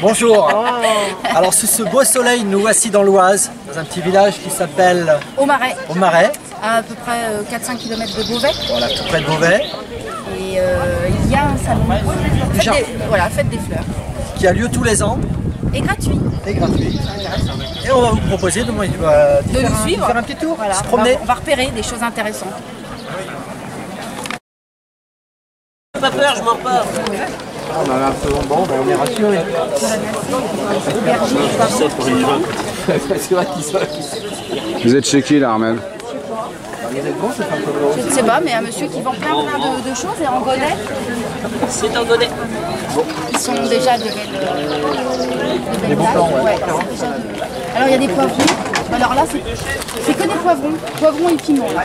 Bonjour. Alors sous ce beau soleil, nous voici dans l'Oise, dans un petit village qui s'appelle Aumarais. Aumarais. À peu près 4-5 km de Beauvais. Voilà, tout près de Beauvais. Et il y a un salon, fête des fleurs. Qui a lieu tous les ans. Et gratuit. Et gratuit. Et on va vous proposer de nous suivre, faire un petit tour, voilà, se promener. On va repérer des choses intéressantes. Pas peur, je m'en pars. On a un peu bon, ben on est rassuré. Vous êtes chez qui là, Armel? Je ne sais pas, mais un monsieur qui vend plein de choses et en godet. C'est en godet. Ils sont déjà de Des bons plans, ouais. Alors il y a des poivrons. Alors là, c'est que des poivrons. Poivrons et piments. Là.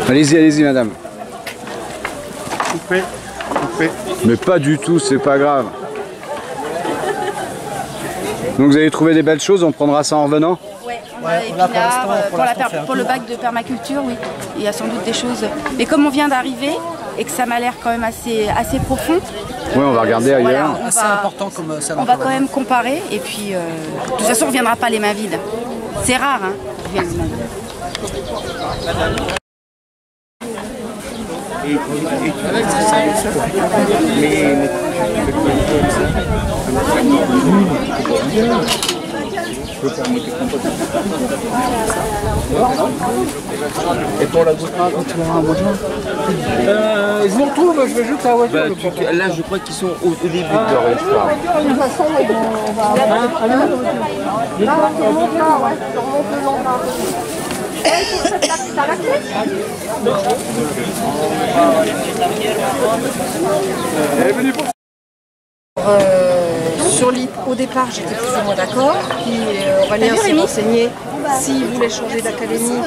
Allez-y, allez-y, madame. Coupé. Mais pas du tout, c'est pas grave. Donc vous avez trouvé des belles choses, on prendra ça en revenant? Ouais, on a épinards, pour le bac de permaculture, oui. Il y a sans doute des choses. Mais comme on vient d'arriver et que ça m'a l'air quand même assez profond. Oui, on va regarder ailleurs. Voilà, C'est important comme ça. On va quand même comparer et puis de toute façon on ne reviendra pas les mains vides. C'est rare, hein, on revient les mains vides. Et pour la gouttière, tu vas un bon joint je vous retrouve, je vais juste la voiture. Là, je crois qu'ils sont au début de leur histoire. De toute façon, on va avoir c'est le long là, ouais, on remonte le long là. T'as la clé? Au départ, j'étais plus ou moins d'accord. Puis Aurélien s'est renseigné s'il voulait changer d'académie.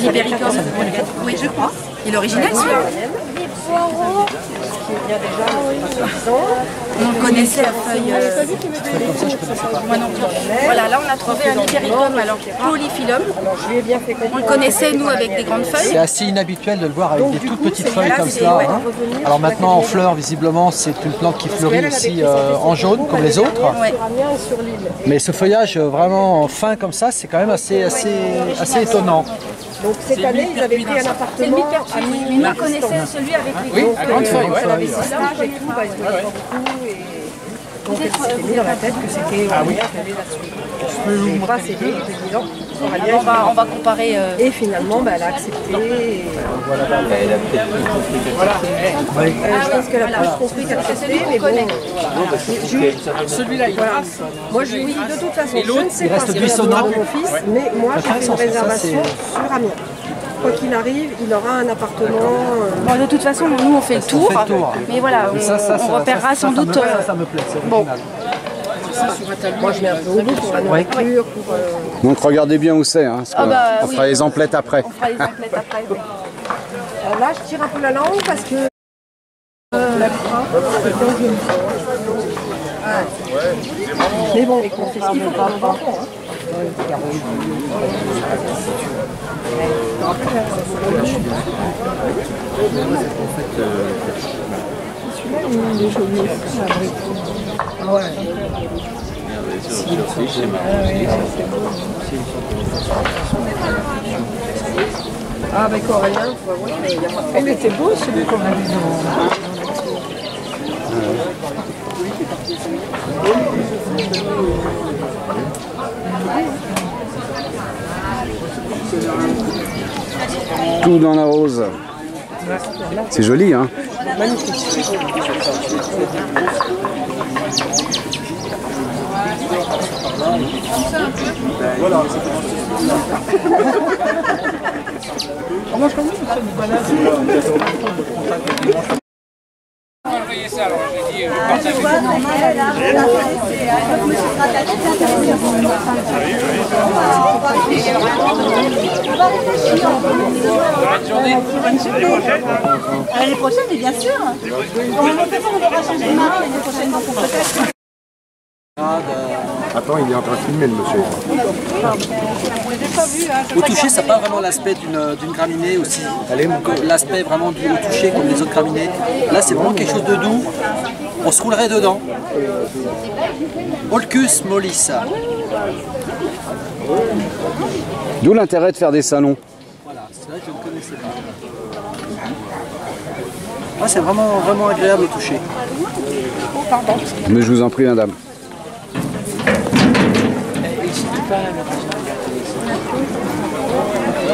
Libéricum. Oui, je crois. Il est original celui-là. On le connaissait à feuille. Moi non plus. Voilà, là on a trouvé un Libéricum, alors polyphyllum. On le connaissait nous avec des grandes feuilles. C'est assez inhabituel de le voir avec des toutes petites feuilles comme ça. Hein. Alors maintenant en fleurs, visiblement, c'est une plante qui fleurit aussi en jaune comme les autres. Ouais. Mais ce feuillage vraiment fin comme ça, c'est quand même assez étonnant. Donc cette année, ils avaient pris un appartement à Mais nous on connaissait celui avec les Oui, à grande feuille, ouais. les stages et tout, ils se voyaient pas beaucoup. Et donc elle s'était mis dans la tête que c'était Aurélien qui allait là-dessus. Et pas c'est lui, j'ai dit non. On va comparer. Et finalement, elle a accepté. Et... je pense qu'elle a plus compris qu'accepter, mais bon. Celui-là, il passe. Moi, je lui ai dit de toute façon, je ne sais il pas reste ce buissonnant. mon fils, mais moi, j'ai fait une réservation sur Amiens. Quoi qu'il arrive, il aura un appartement. Bon, de toute façon, nous on fait le tour. Mais voilà, on repérera sans doute. Ça me plaît, c'est bon. original. Moi, je mets un peu au bout pour la nourriture. Donc regardez bien où c'est, hein, parce qu'on fera les emplettes après. On fera les emplettes après, oui. Là, je tire un peu la langue parce que. Mais bon, on fait ce qu'il faut pour nos enfants. Ah, avec Aurélien, tu vas voir, il n'y a pas de problème. Il était beau celui qu'on a vu Tout dans la rose. C'est joli, hein? Voilà. Moi, je connais une balade. Ça, alors j'ai dit, je partage. L'année prochaine, bien sûr. On va changer de marque l'année prochaine, donc peut-être. Attends, il est en train de filmer le monsieur. Au toucher, ça n'a pas vraiment l'aspect d'une graminée aussi. L'aspect vraiment du au toucher comme les autres graminées. Là, c'est vraiment quelque chose de doux. On se roulerait dedans. Holcus mollis. D'où l'intérêt de faire des salons. Voilà, cela je ne connaissais pas. Ah, c'est vraiment, vraiment agréable au toucher. Mais je vous en prie, madame.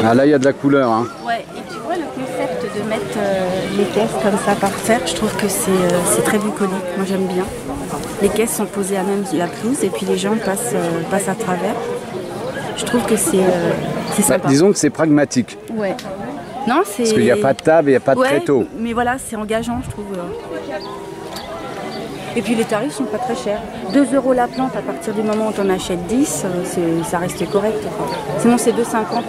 Ah, là, il y a de la couleur. Hein. Ouais, et tu vois le concept de mettre les caisses comme ça par terre, je trouve que c'est très bucolique. Moi, j'aime bien. Les caisses sont posées à même la pelouse et puis les gens passent à travers. Je trouve que c'est sympa. Disons que c'est pragmatique. Ouais. Non, c'est... Parce qu'il n'y a pas de table et il n'y a pas de tréteau. Mais voilà, c'est engageant, je trouve. Et puis les tarifs sont pas très chers. 2 € la plante à partir du moment où tu en achètes 10, ça reste correct. Sinon c'est 2,50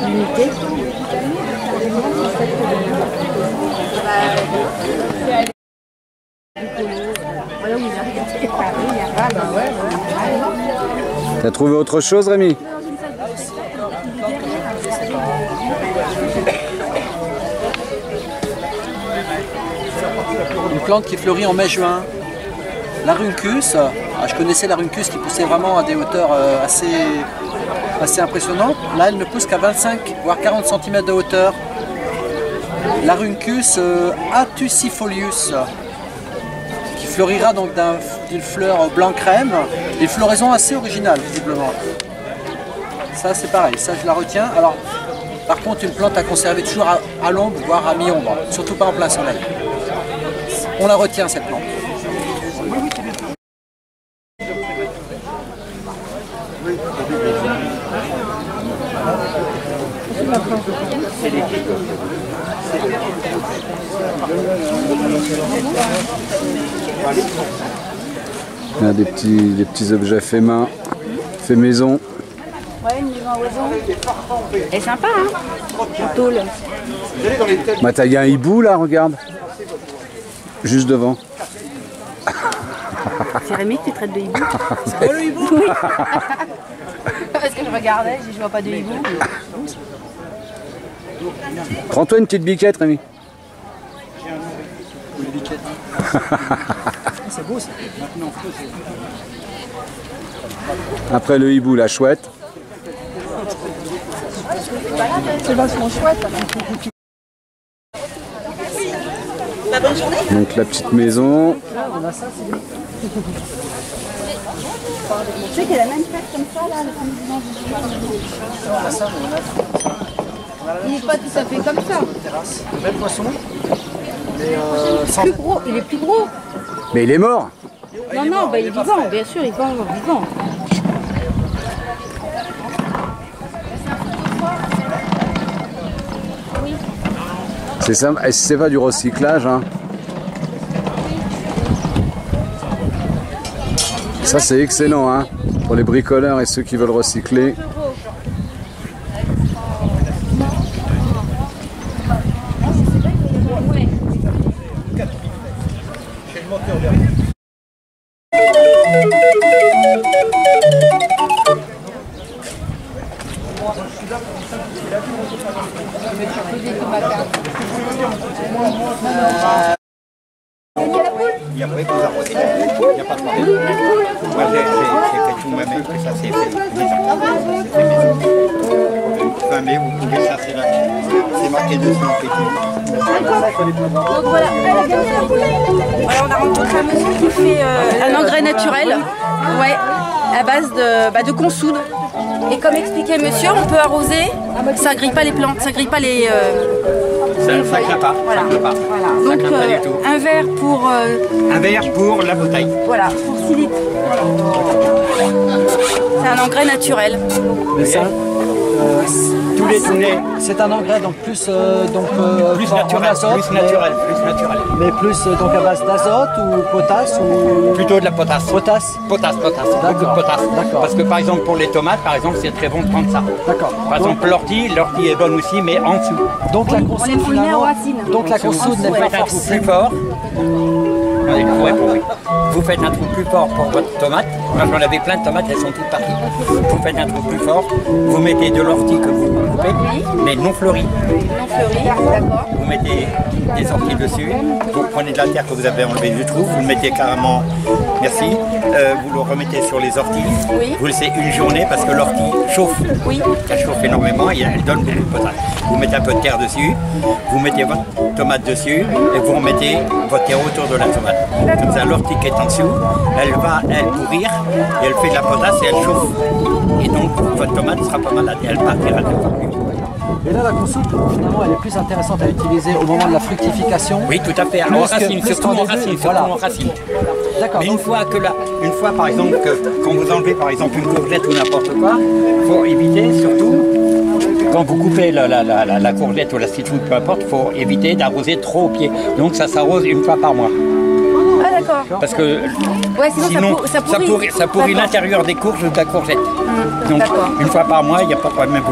l'unité. T'as trouvé autre chose, Rémi? Une plante qui fleurit en mai-juin. L'aruncus, je connaissais l'aruncus qui poussait vraiment à des hauteurs assez impressionnantes. Là, elle ne pousse qu'à 25 voire 40 cm de hauteur. L'aruncus atucifolius, qui fleurira donc d'une fleur blanc crème. Une floraison assez originale, visiblement. Ça, c'est pareil, ça je la retiens. Alors, par contre, une plante à conserver toujours à l'ombre, voire à mi-ombre, surtout pas en plein soleil. On la retient, cette plante. Il y a des petits objets faits main, faits maison. Ouais, une maison à oiseaux. Elle est sympa, hein, en tôle. Bah, il y a un hibou là, regarde. Juste devant. C'est Rémi qui traite de hibou. C'est quoi le hibou? Oui. Parce que je regardais, je vois pas de hibou. Prends-toi une petite biquette, Rémi. Une biquette. C'est beau ça. Maintenant, après le hibou, la chouette. C'est vachement chouette. Donc la petite maison. Tu sais qu'elle a la même tête comme ça, là, le fameux. Il n'est pas tout à fait comme ça. le même poisson. Plus gros, il est plus gros. Mais il est mort. Non, non, bah, il est vivant, bien sûr, il est vivant. C'est ça, c'est pas du recyclage. Hein. Ça c'est excellent hein, pour les bricoleurs et ceux qui veulent recycler. Il y a pas de problème. Moi j'ai fait tout moi-même, que ça c'est fait. Fin mai, vous pouvez, ça c'est là. C'est marqué dessus en fait. Donc voilà. Voilà, on a rencontré un monsieur qui fait un engrais naturel, ouais, à base de consoude. Et comme expliquait monsieur, on peut arroser, ça ne grille pas les plantes, ça ne grille pas les... Ça ne craint pas, voilà. Ça craint pas. Voilà. Ça Donc craint pas du tout. un verre pour... Un verre pour la bouteille. Voilà, pour 6 litres. C'est un engrais naturel. Mais ça, Tous les tournés. c'est un engrais donc plus Plus naturel, mais plus donc à base d'azote ou potasse ou Plutôt de la potasse. potasse. Potasse. Beaucoup de potasse. D'accord. Parce que par exemple pour les tomates, par exemple, c'est très bon de prendre ça. D'accord. Par exemple l'ortie est bonne aussi, mais en dessous. Donc la On les consoude met aux finalement, racines. donc la consoude n'est Vous pas faites un trou forcément. plus fort. Allez, ouais, oui. Vous faites un trou plus fort pour votre tomate Moi j'en avais plein de tomates, elles sont toutes parties. Vous faites un truc plus fort, vous mettez de l'ortie que vous coupez, mais non fleurie. Non fleurie, d'accord. Vous mettez des orties dessus, vous prenez de la terre que vous avez enlevée du trou, vous le mettez carrément, merci, vous le remettez sur les orties, vous laissez une journée parce que l'ortie chauffe, elle chauffe énormément et elle donne beaucoup de potage. Vous mettez un peu de terre dessus, vous mettez votre tomate dessus et vous remettez votre terre autour de la tomate. Comme ça l'ortie qui est en dessous, elle va pourrir et elle fait de la potasse et elle chauffe. Et donc votre tomate sera pas malade et elle partira de fois plus vite. Et là, la consoude, finalement, elle est plus intéressante à utiliser au moment de la fructification. Oui, tout à fait. En racine, surtout en racine, voilà. D'accord. Mais une fois, par exemple, quand vous enlevez par exemple une courgette ou n'importe quoi, il faut éviter surtout, quand vous coupez la courgette ou la citrouille, peu importe, il faut éviter d'arroser trop au pied. Donc ça s'arrose une fois par mois. Ah d'accord. Parce que sinon ça pourrit l'intérieur des courges ou de la courgette. Donc une fois par mois, il n'y a pas de problème.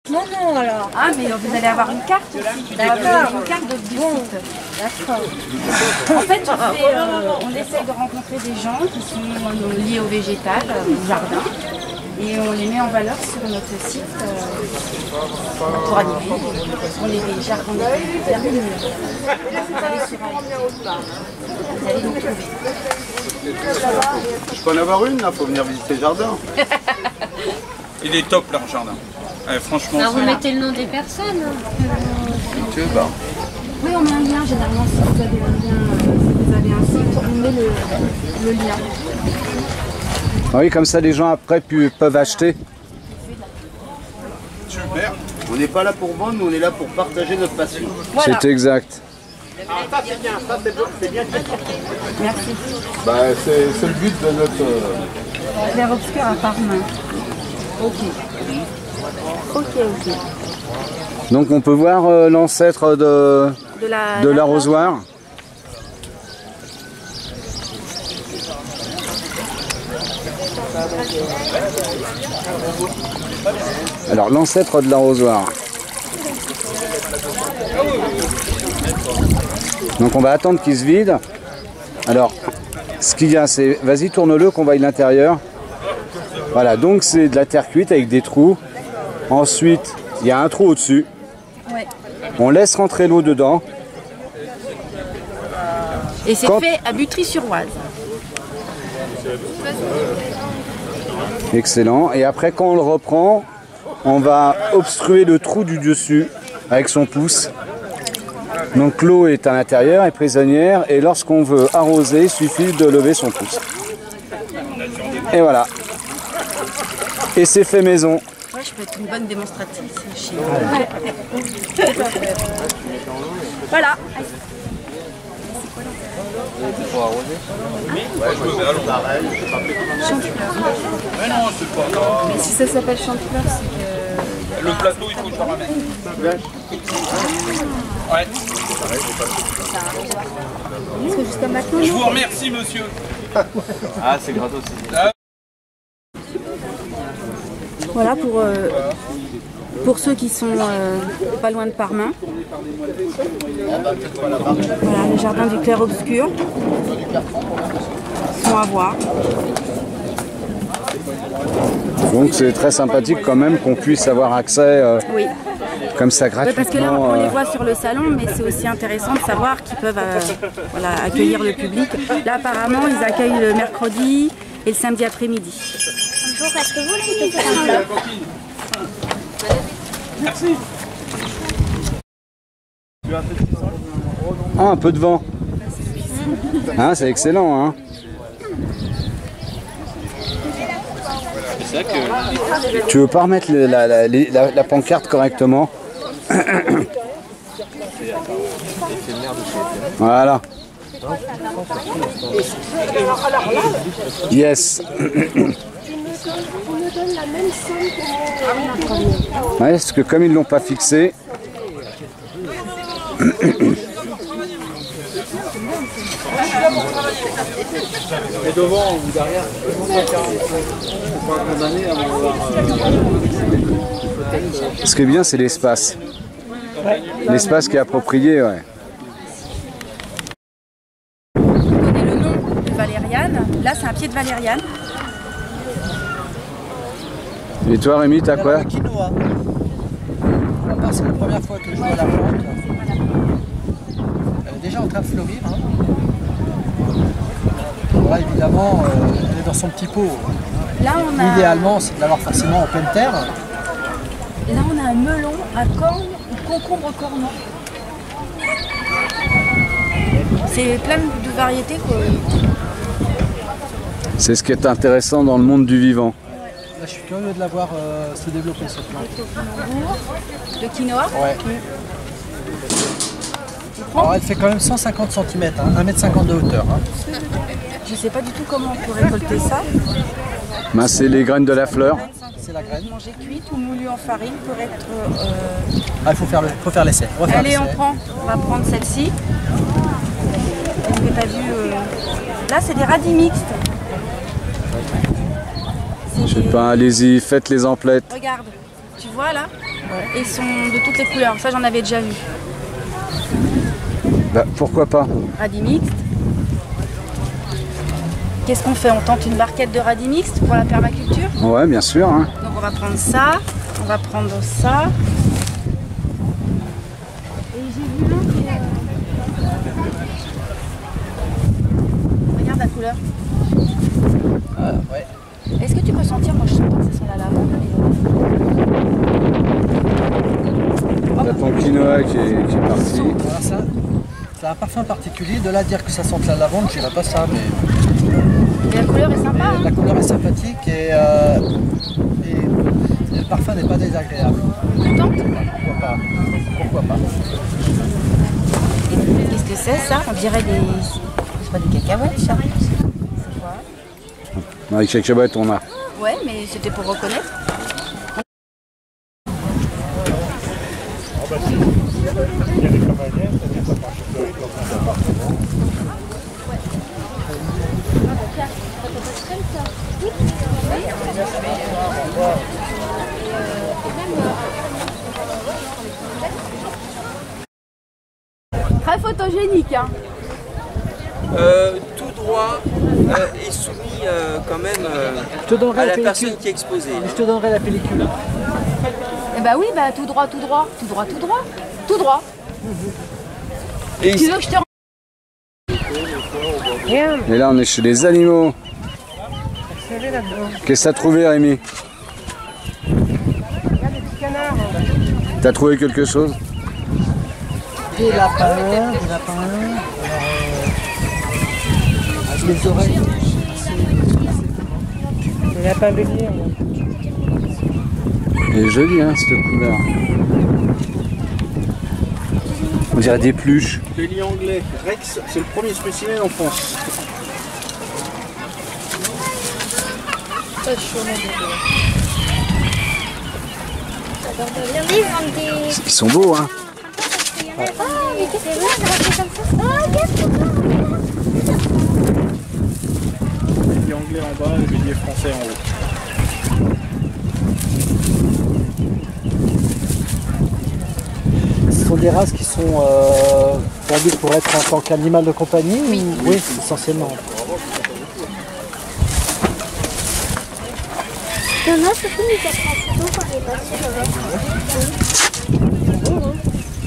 Non, alors. Ah, mais vous allez avoir une carte aussi. D'accord. Une carte de visite. D'accord. En fait, on essaie de rencontrer des gens qui sont liés au végétal, au jardin, et on les met en valeur sur notre site pour animer. On est des jardins de jardiniers. Vous allez sur vous allez nous trouver. Je peux en avoir une là, faut venir visiter le jardin. Il est top leur jardin. Franchement. Alors vous mettez le nom des personnes. Tu veux pas? Oui, on met un lien généralement si vous avez un lien, si vous avez un site, on met le lien. Oui, comme ça les gens après peuvent acheter. Super. On n'est pas là pour vendre, mais on est là pour partager notre passion. Voilà. C'est exact. Ah, ça c'est bien, ça c'est bien. Merci. Bah, c'est le but de notre... Clair obscur à Parmain. Ok. Ok. Donc on peut voir l'ancêtre de l'arrosoir. Alors l'ancêtre de l'arrosoir. Donc on va attendre qu'il se vide. Alors ce qu'il y a, c'est, vas-y tourne-le qu'on voie l'intérieur. Voilà, donc c'est de la terre cuite avec des trous. Ensuite, il y a un trou au-dessus. Ouais. On laisse rentrer l'eau dedans. Et c'est fait à Butry-sur-Oise. Excellent. Et après, quand on le reprend, on va obstruer le trou du dessus avec son pouce. Donc l'eau est à l'intérieur, est prisonnière. Et lorsqu'on veut arroser, il suffit de lever son pouce. Et voilà. Et c'est fait maison. Ouais, je peux être une bonne démonstratrice chez Voilà. Mais si ça s'appelle chante-fleur, c'est que... Le plateau, il faut que je le ramène. Ouais. C'est jusqu'à maintenant. Je vous remercie, monsieur. Ah, c'est gratos. Voilà pour ceux qui sont pas loin de Parmain. Voilà, les jardins du clair-obscur sont à voir. Donc c'est très sympathique quand même qu'on puisse avoir accès comme ça gratuitement. Parce que là on les voit sur le salon, mais c'est aussi intéressant de savoir qu'ils peuvent accueillir le public. Là apparemment ils accueillent le mercredi et le samedi après-midi. Bonjour, est-ce que vous voulez que c'est un plat? Merci. Ah, un peu de vent. Hein, c'est excellent. Hein. Tu veux pas remettre la pancarte correctement? Voilà. Yes. Ouais, parce que comme ils l'ont pas fixé. Et devant ou derrière, Ce qui est bien, c'est l'espace. L'espace qui est approprié, ouais. On connaît le nom de valériane. Là, c'est un pied de valériane. Et toi Rémi, t'as quoi? Le quinoa. C'est la première fois que je vois la plante. Elle est déjà en train de fleurir. Hein. Là, évidemment, elle est dans son petit pot. Là, on a... Idéalement, c'est de l'avoir forcément en pleine terre. Là, on a un melon à corne ou concombre cornant. C'est plein de variétés, quoi. C'est ce qui est intéressant dans le monde du vivant. Là, je suis curieux de la voir se développer, cette plante. Le quinoa. Ouais. Alors, elle fait quand même 150 cm, hein, 1,50 m de hauteur. Hein. Je sais pas du tout comment on peut récolter ça. Ben, c'est les graines de la fleur. C'est la graine. Manger cuite ou moulue en farine pour être... Ah, il faut faire l'essai. Allez, on va prendre celle-ci. Je n'ai pas vu... Là, c'est des radis mixtes. Je sais pas, allez-y, faites les emplettes. Regarde, tu vois là? Ils sont de toutes les couleurs. Ça, j'en avais déjà vu. Bah, pourquoi pas? Radis mixtes. Qu'est-ce qu'on fait? On tente une barquette de radis mixtes pour la permaculture? Ouais, bien sûr. Hein. Donc on va prendre ça, on va prendre ça. Et j'ai vu l'un qui regarde la couleur. Ouais. Est-ce que tu peux sentir? Moi je sens pas que ça sent la lavande. T'as ton quinoa qui est parti. Voilà, ça a un parfum particulier. De là à dire que ça sente la lavande, je dirais pas ça, mais... Et la couleur est sympa. Hein. La couleur est sympathique et le parfum n'est pas désagréable. Tu tentes? Pourquoi pas? Pourquoi pas? Qu'est-ce que c'est ça? On dirait des... C'est pas des cacahuètes ça? C'est quoi? Avec cacahuètes on a. Ouais, mais c'était pour reconnaître. Très photogénique, hein. Tout droit est soumis quand même à la personne qui est exposée. Je te donnerai la pellicule. Eh bah oui, bah tout droit, tout droit, tout droit, tout droit, tout droit. Et Tu veux que je te... Et là on est chez les animaux. Qu'est-ce que t'as trouvé Rémi? T'as trouvé quelque chose? Des lapins, les oreilles. Des lapins béliers. Elle est jolie hein cette couleur. On dirait des pluches. Bélier anglais, Rex, c'est le premier spécimen en France. Ils sont beaux hein. Bélier anglais en bas et bélier français en haut. Ce sont des races qui sont vendues pour être en tant qu'animal de compagnie? Oui, essentiellement.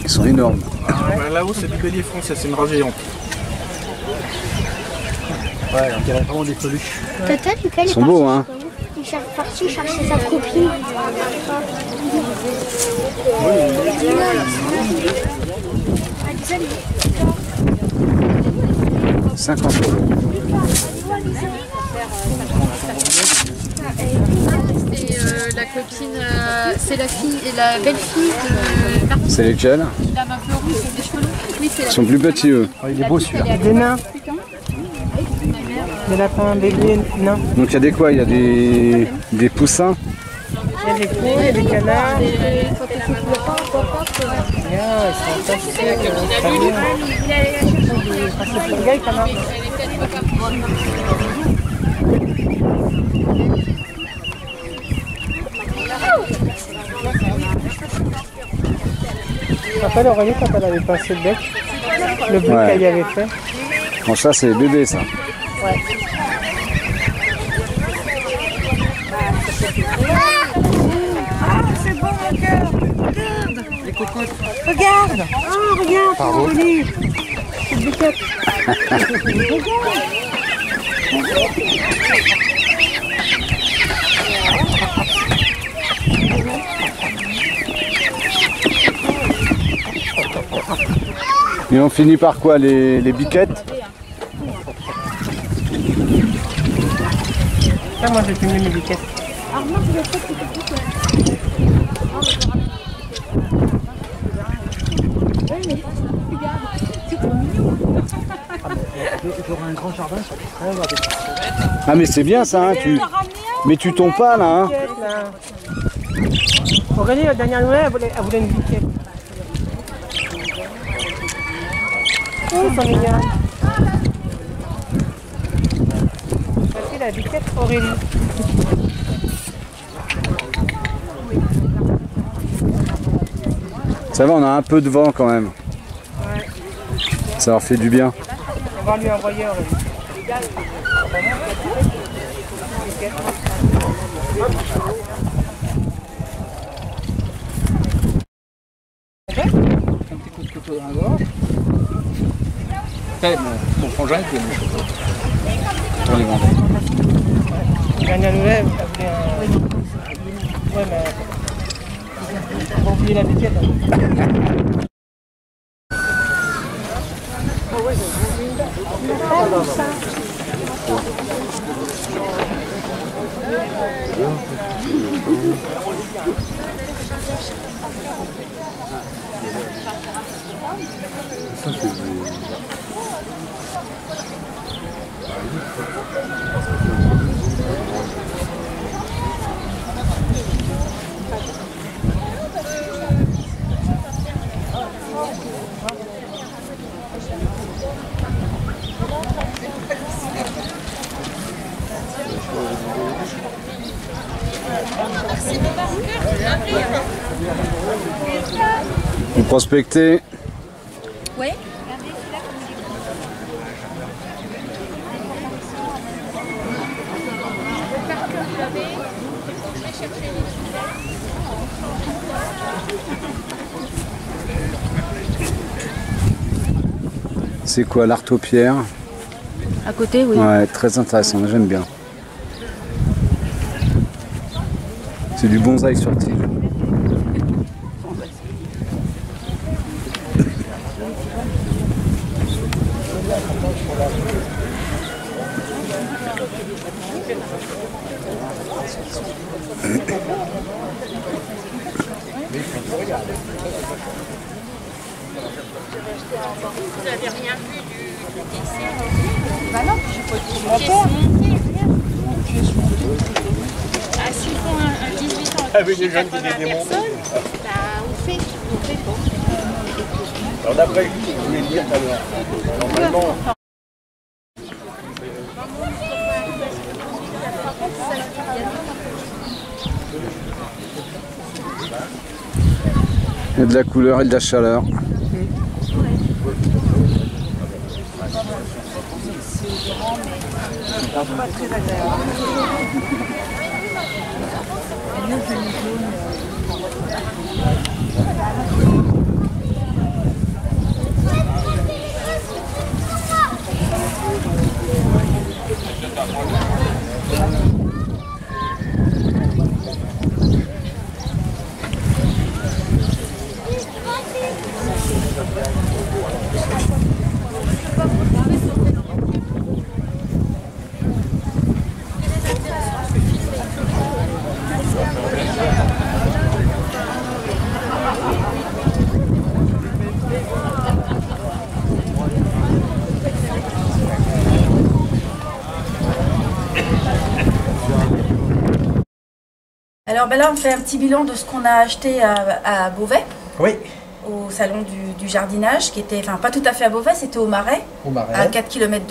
Ils sont énormes. Là-haut c'est du bélier français, c'est une race géante. Ouais, on dirait vraiment des peluches. Peut-être Lucas Ils sont beaux hein. il est parti chercher sa copine. 50 €. C'est la copine, c'est la fille et la belle-fille de... C'est lesquels? La meuf rouge, des cheveux longs. Oui, c'est la... Ils sont plus petits eux. Il est beau celui-là. Des nains. Des lapins béliers nains. Donc il y a des quoi? Il y a des poussins? Il y a des poules, il y a des canards. Ils sont fantastiques. C'est pour gars, les canards. Tu te rappelles Aurélie quand elle avait pincé le bec? Le bout qu'elle y avait fait? Bon ça c'est bébé ça. Ouais. cocotte. Regarde. Oh, regarde. Pardon. Venez. C'est une biquette. Et on finit par quoi, les biquettes? Ça, moi, j'ai fini mes biquettes. J'aurai un grand jardin sur les fraises avec... Ah mais c'est bien ça, hein, mais tu tombes pas là, hein. Regardez, la dernière Noël, elle voulait une biquette. Oh, ils sont mignons. Voici la biquette Aurélie. Ça va, on a un peu de vent quand même. Ouais. Ça leur fait du bien. On va lui envoyer Aurélie. Un petit coup de couteau dans la gorge. Après, mon frangin, il fait des choses. Pour les vendre. La dernière Noël, elle voulait un... Ouais, mais... On va oublier la biquette. Vous prospectez? Oui. C'est quoi, l'artopierre? À côté, oui. Ouais, très intéressant, j'aime bien. C'est du bonsaï sur tige. Vous n'avez rien vu du dessert? Bah non, je peux te montrer. Ah, s'ils font un 18 ans, Avec chez des jeunes qui 80 les démontent. personnes, bah, on fait pas. Alors d'après, je voulais dire tout à l'heure, normalement... Il y a de la couleur et de la chaleur. Pas très agréable. Alors ben là, on fait un petit bilan de ce qu'on a acheté à Beauvais. Oui. Au salon du jardinage, qui était, enfin pas tout à fait à Beauvais, c'était au Marais, à 4 km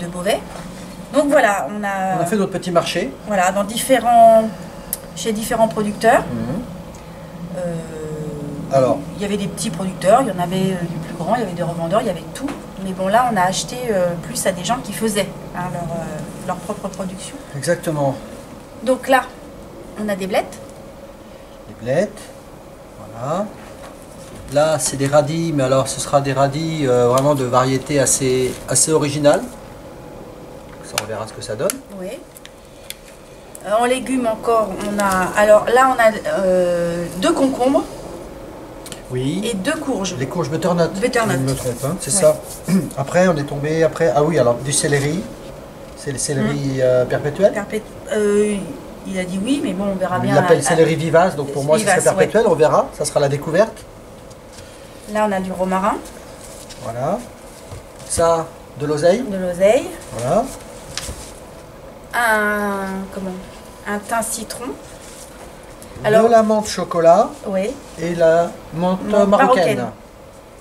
de Beauvais. Donc voilà, on a fait notre petit marché. Voilà, chez différents producteurs. Alors, il y avait des petits producteurs, il y en avait du plus grand, il y avait des revendeurs, il y avait tout. Mais bon là, on a acheté plus à des gens qui faisaient leur propre production. Exactement. Donc là, on a des blettes. Des blettes, voilà. Là, c'est des radis, mais alors ce sera des radis vraiment de variété assez originale. Ça, on verra ce que ça donne. Oui. En légumes encore, on a... Alors là, on a 2 concombres. Oui. Et 2 courges. Les courges butternut. Butternut. Je ne me trompe, hein, c'est ça. Après, on est tombé après... Ah oui, alors du céleri. C'est le céleri perpétuel. Il a dit oui, mais bon, on verra bien. Il l'appelle céleri vivace, donc pour moi, ce serait perpétuel. Ouais. On verra, ça sera la découverte. Là, on a du romarin. Voilà. Ça, de l'oseille. De l'oseille. Voilà. Un thym citron. Alors, de la menthe chocolat. Oui. Et la menthe marocaine.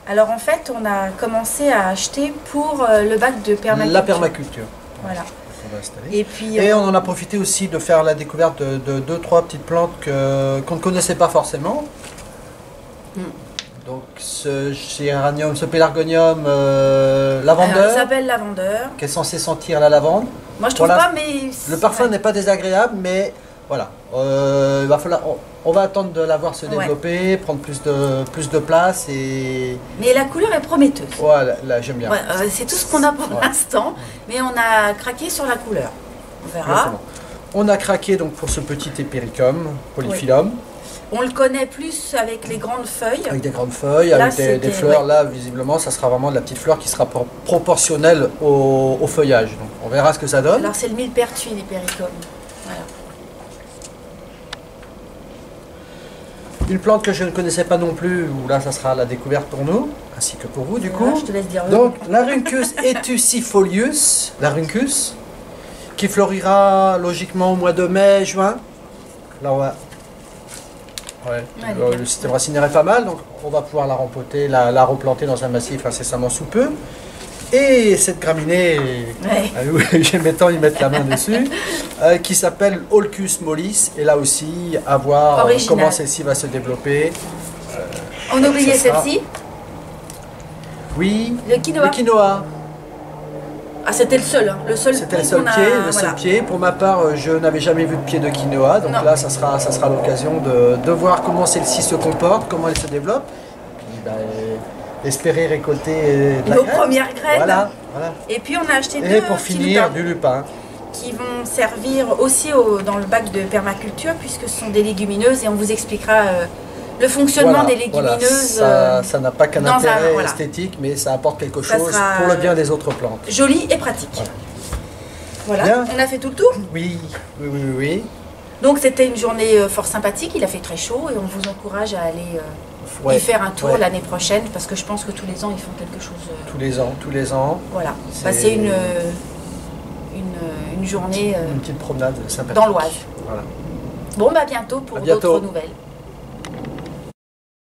Alors en fait, on a commencé à acheter pour le bac de permaculture. La permaculture. Voilà. On va installer. Et on en a profité aussi de faire la découverte de 2-3 petites plantes qu'on ne connaissait pas forcément. Donc ce géranium, ce pélargonium lavandeur. Il s'appelle lavandeur. Qui est censé sentir la lavande. Moi je trouve pas, mais... Le parfum n'est pas désagréable, mais voilà. Il va falloir, on va attendre de la voir se développer, prendre plus de place et... Mais la couleur est prometteuse. Voilà, là j'aime bien. Ouais, c'est tout ce qu'on a pour l'instant, mais on a craqué sur la couleur. On verra. Exactement. On a craqué donc pour ce petit épéricum, polyphyllum. Oui. On le connaît plus avec les grandes feuilles. Avec des grandes feuilles, là, avec des fleurs. Ouais. Là, visiblement, ça sera vraiment de la petite fleur qui sera proportionnelle au feuillage. Donc, on verra ce que ça donne. Alors, c'est le millepertuis, l'hypericum. Voilà. Une plante que je ne connaissais pas non plus, où là, ça sera la découverte pour nous, ainsi que pour vous, du coup. Je te laisse dire. Donc, Larynchus etusifolius, Larynchus, qui florira logiquement au mois de mai, juin. Là, on va... Ouais, le système racinaire est pas mal, donc on va pouvoir la rempoter, la replanter dans un massif incessamment sous peu. Et cette graminée, j'aime tant y mettre la main dessus, qui s'appelle Holcus mollis, et là aussi, à voir comment celle-ci va se développer. On oubliait celle-ci? Oui, le quinoa. Le quinoa. Ah, c'était le seul, hein. C'était le seul pied, seul pied. Pour ma part, je n'avais jamais vu de pied de quinoa, donc là, ça sera l'occasion de voir comment celle-ci se comporte, comment elle se développe, et puis espérer récolter de la nos premières graines. Voilà. Et puis on a acheté et pour finir, du lupin. Qui vont servir aussi dans le bac de permaculture, puisque ce sont des légumineuses, et on vous expliquera le fonctionnement des légumineuses. Ça n'a pas qu'un intérêt esthétique, mais ça apporte quelque chose pour le bien des autres plantes. Joli et pratique. Voilà. On a fait tout le tour? Oui. Donc c'était une journée fort sympathique, il a fait très chaud et on vous encourage à aller y faire un tour l'année prochaine, parce que je pense que tous les ans ils font quelque chose. Tous les ans. Voilà. Passer une journée. Une petite promenade sympathique. Dans l'Oise. Voilà. Bon, bah à bientôt pour d'autres nouvelles.